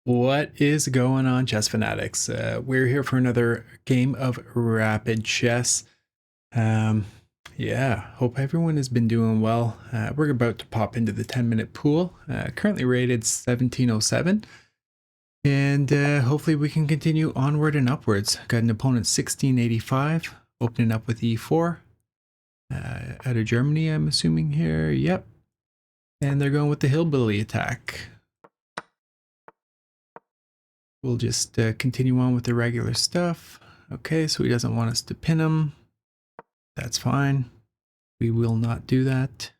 What is going on, chess fanatics? We're here for another game of rapid chess. Um, yeah, hope everyone has been doing well. We're about to pop into the 10-minute pool, currently rated 1707, and hopefully we can continue onward and upwards. Got an opponent 1685, opening up with e4. Out of Germany, I'm assuming here. Yep, and they're going with the hillbilly attack. We'll just continue on with the regular stuff. Okay, so he doesn't want us to pin him. That's fine. We will not do that.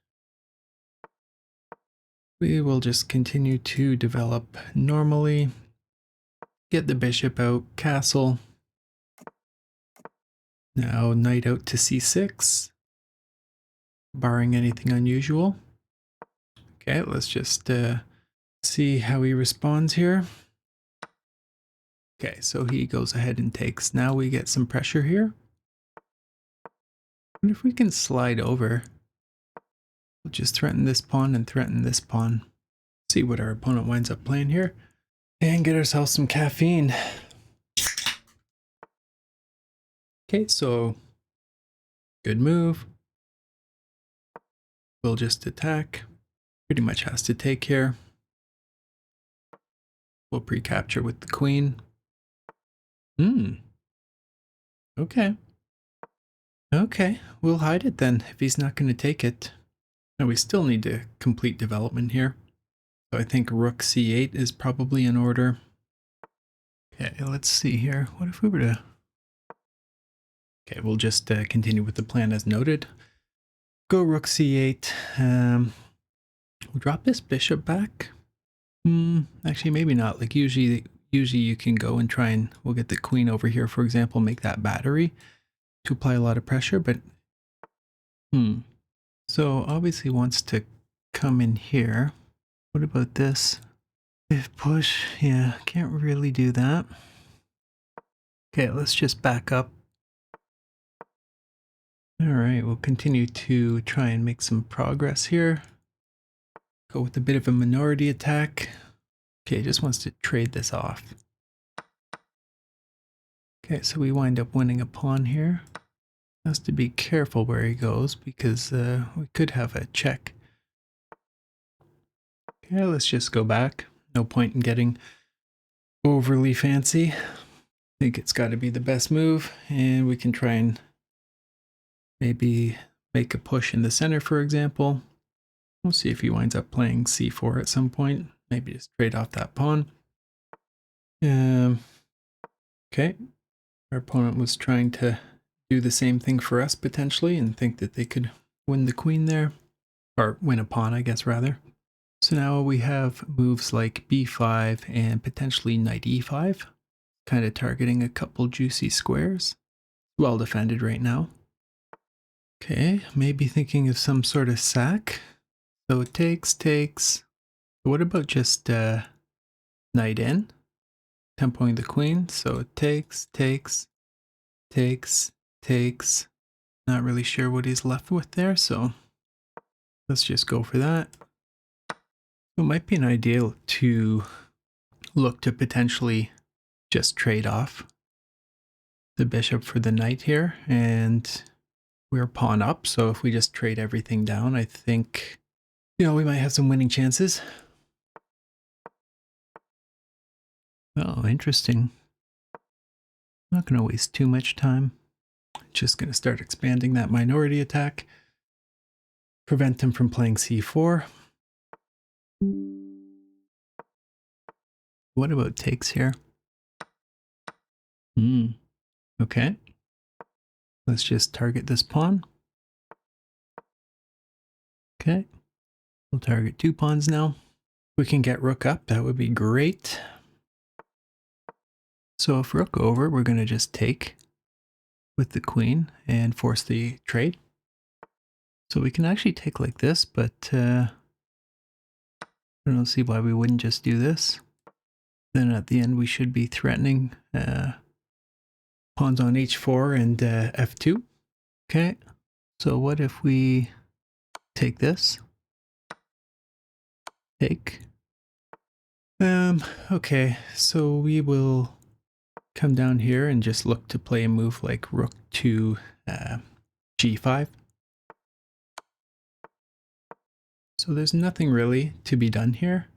We will just continue to develop normally. Get the bishop out, castle. Now knight out to c6, barring anything unusual. Okay, let's just see how he responds here. Okay, so he goes ahead and takes. Now we get some pressure here. And if we can slide over, we'll just threaten this pawn and threaten this pawn. See what our opponent winds up playing here. And get ourselves some caffeine. Okay, so good move. We'll just attack. Pretty much has to take here. We'll pre-capture with the queen. Okay. Okay, we'll hide it then if he's not going to take it. Now we still need to complete development here. So I think rook c8 is probably in order. Okay, let's see here. What if we were to... Okay, we'll just continue with the plan as noted. Go rook c8. We'll drop this bishop back. Actually, maybe not. Like usually you can go and try and we'll get the queen over here, for example, make that battery to apply a lot of pressure. But so obviously wants to come in here. What about this? If push, yeah, can't really do that. Okay, let's just back up. All right, we'll continue to try and make some progress here. Go with a bit of a minority attack. Okay, just wants to trade this off. Okay, so we wind up winning a pawn here. Has to be careful where he goes because we could have a check. Okay, let's just go back. No point in getting overly fancy. I think it's got to be the best move, and we can try and maybe make a push in the center, for example. We'll see if he winds up playing c4 at some point. Maybe just trade off that pawn. Okay, our opponent was trying to do the same thing for us potentially and think that they could win the queen there, or win a pawn, I guess, rather. So now we have moves like b5 and potentially knight e5, kind of targeting a couple juicy squares. Well defended right now. Okay, maybe thinking of some sort of sack. So it takes. What about just knight in, tempoing the queen? So it takes. Not really sure what he's left with there, so let's just go for that. It might be an idea to look to potentially just trade off the bishop for the knight here, and we're pawn up, so if we just trade everything down, I think, you know, we might have some winning chances. Oh, interesting. Not going to waste too much time. Just going to start expanding that minority attack. Prevent him from playing c4. What about takes here? Okay. Let's just target this pawn. Okay. We'll target 2 pawns now. We can get rook up. That would be great. So if rook over, we're going to just take with the queen and force the trade. So we can actually take like this, but I don't see why we wouldn't just do this. Then at the end, we should be threatening pawns on h4 and f2. Okay, so what if we take this? Take. Okay, so we will come down here and just look to play a move like rook to g5. So there's nothing really to be done here.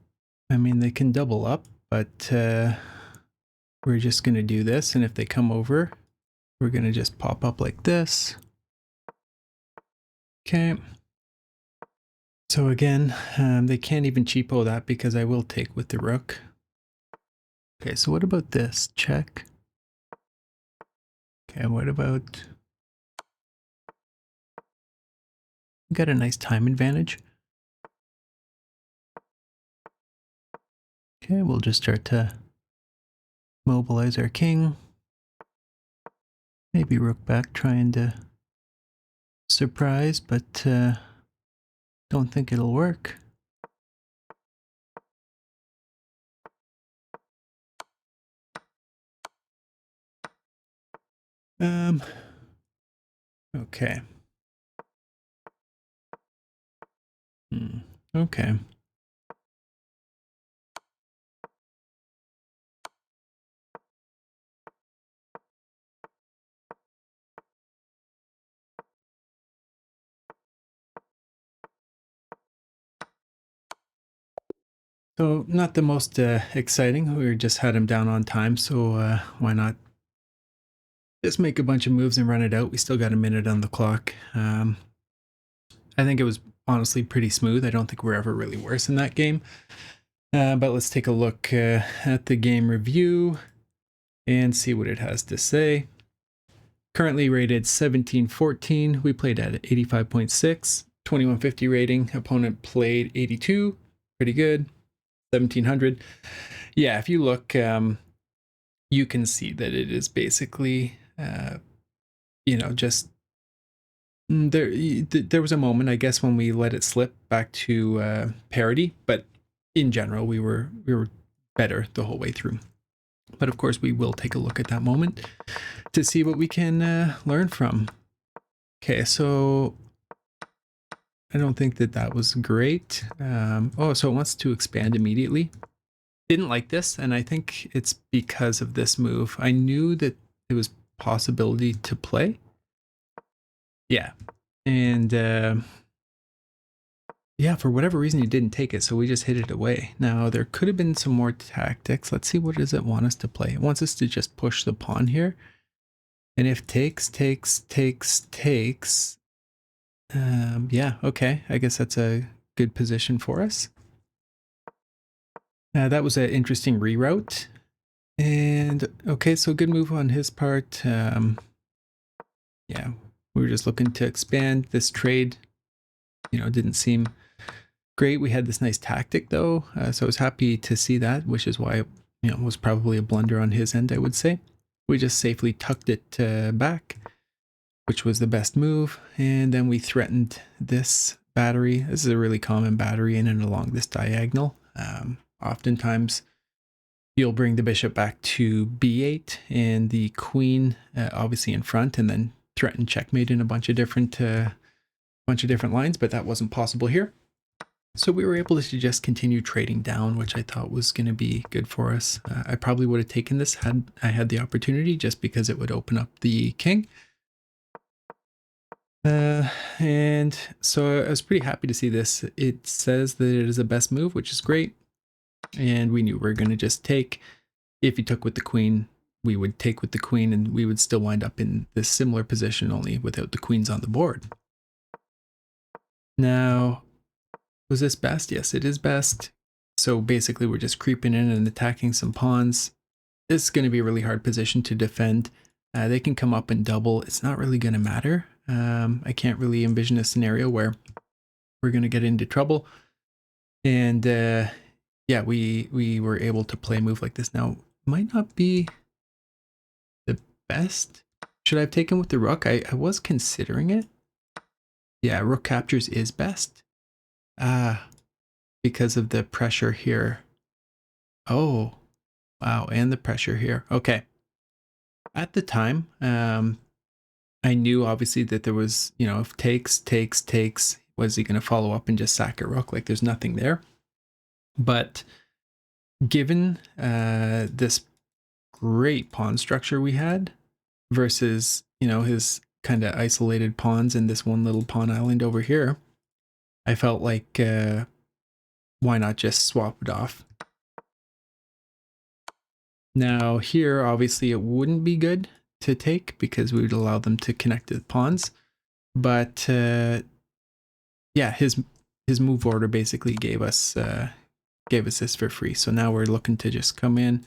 I mean, they can double up, but we're just going to do this. And if they come over, we're going to just pop up like this. Okay. So again, they can't even cheapo that because I will take with the rook. Okay, so what about this? Check. Okay, what about... Got a nice time advantage. Okay, we'll just start to mobilize our king. Maybe rook back trying to surprise, but don't think it'll work. Okay. Okay. So not the most exciting. We just had him down on time, so why not just make a bunch of moves and run it out? We still got a minute on the clock. I think it was honestly pretty smooth. I don't think we're ever really worse in that game. But let's take a look at the game review and see what it has to say. Currently rated 1714. We played at 85.6, 2150 rating. Opponent played 82. Pretty good. 1700. Yeah, if you look, you can see that it is basically, just there was a moment, I guess, when we let it slip back to parity, but in general, we were better the whole way through. But of course, we will take a look at that moment to see what we can learn from. Okay, so I don't think that was great. So it wants to expand immediately. Didn't like this, and I think it's because of this move. I knew that it was possibility to play. Yeah, and yeah, for whatever reason, he didn't take it, so we just hid it away. Now, there could have been some more tactics. Let's see, what does it want us to play? It wants us to just push the pawn here. And if takes, yeah, okay. I guess that's a good position for us. That was an interesting reroute. And okay, so good move on his part. Yeah, we were just looking to expand this trade. Didn't seem great. We had this nice tactic though, so I was happy to see that, which is why it was probably a blunder on his end, I would say. We just safely tucked it back, which was the best move, and then we threatened this battery. This is a really common battery in and along this diagonal. Oftentimes, you'll bring the bishop back to b8 and the queen obviously in front, and then threaten checkmate in a bunch of different lines, but that wasn't possible here. So we were able to just continue trading down, which I thought was going to be good for us. I probably would have taken this had I had the opportunity, just because it would open up the king. And so I was pretty happy to see this. It says that it is the best move, which is great. And we knew we were going to just take. If he took with the queen, we would take with the queen, and we would still wind up in this similar position, only without the queens on the board. Now, was this best? Yes, it is best. So basically, we're just creeping in and attacking some pawns. It's going to be a really hard position to defend. They can come up and double. It's not really going to matter. I can't really envision a scenario where we're going to get into trouble. And yeah, we were able to play a move like this. Now, might not be the best. Should I have taken with the rook? I was considering it. Yeah, rook captures is best. Because of the pressure here. Oh, wow, and the pressure here. Okay. At the time, I knew obviously that there was, if takes, was he going to follow up and just sack a rook? Like, there's nothing there. But given this great pawn structure we had versus, his kind of isolated pawns in this one little pawn island over here, I felt like why not just swap it off? Now here, obviously it wouldn't be good to take because we would allow them to connect to the pawns, but yeah, his move order basically gave us this for free. So now we're looking to just come in,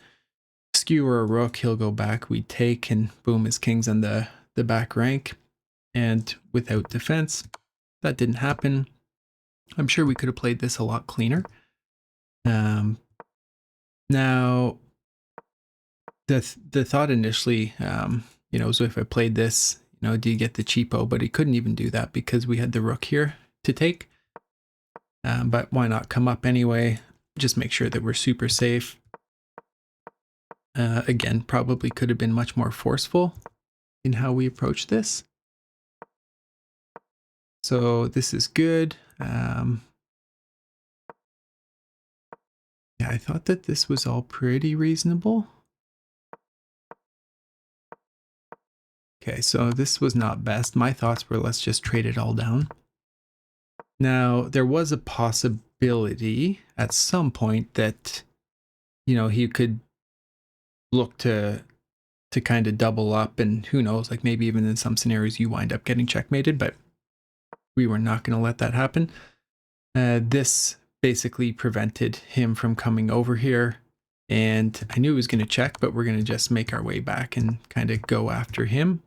skewer a rook, he'll go back, we take, and boom, his king's on the back rank. And without defense, that didn't happen. I'm sure we could have played this a lot cleaner. Now, the thought initially, was if I played this, do you get the cheapo? But he couldn't even do that because we had the rook here to take. But why not come up anyway? Just make sure that we're super safe. Again, probably could have been much more forceful in how we approach this. So this is good. Yeah, I thought that this was all pretty reasonable. Okay, so this was not best. My thoughts were, let's just trade it all down. Now, there was a possibility at some point that, he could look to kind of double up, and who knows, like maybe even in some scenarios you wind up getting checkmated, but we were not going to let that happen. This basically prevented him from coming over here, and I knew he was going to check, but we're going to just make our way back and kind of go after him.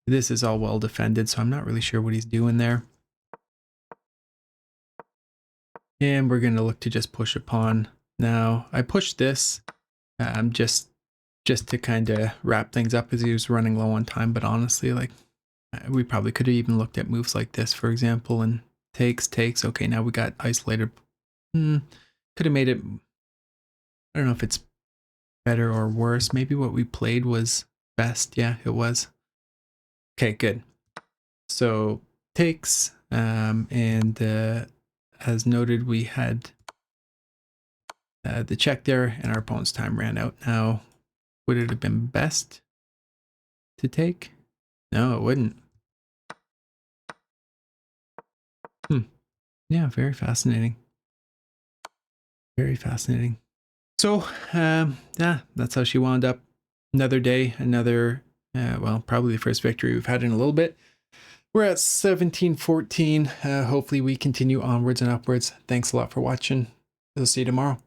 This is all well defended, so I'm not really sure what he's doing there. And we're going to look to just push a pawn. Now, I pushed this just to kind of wrap things up as he was running low on time, but honestly, like, we probably could have even looked at moves like this, for example, and takes. Okay, now we got isolated. Could have made it, I don't know if it's better or worse. Maybe what we played was best. Yeah, it was. Okay, good. So takes, and as noted, we had the check there, and our opponent's time ran out. Now, would it have been best to take? No, it wouldn't. Yeah, very fascinating. Very fascinating. So, yeah, that's how she wound up. Another day, well, probably the first victory we've had in a little bit. We're at 17-14. Hopefully we continue onwards and upwards. Thanks a lot for watching. I'll see you tomorrow.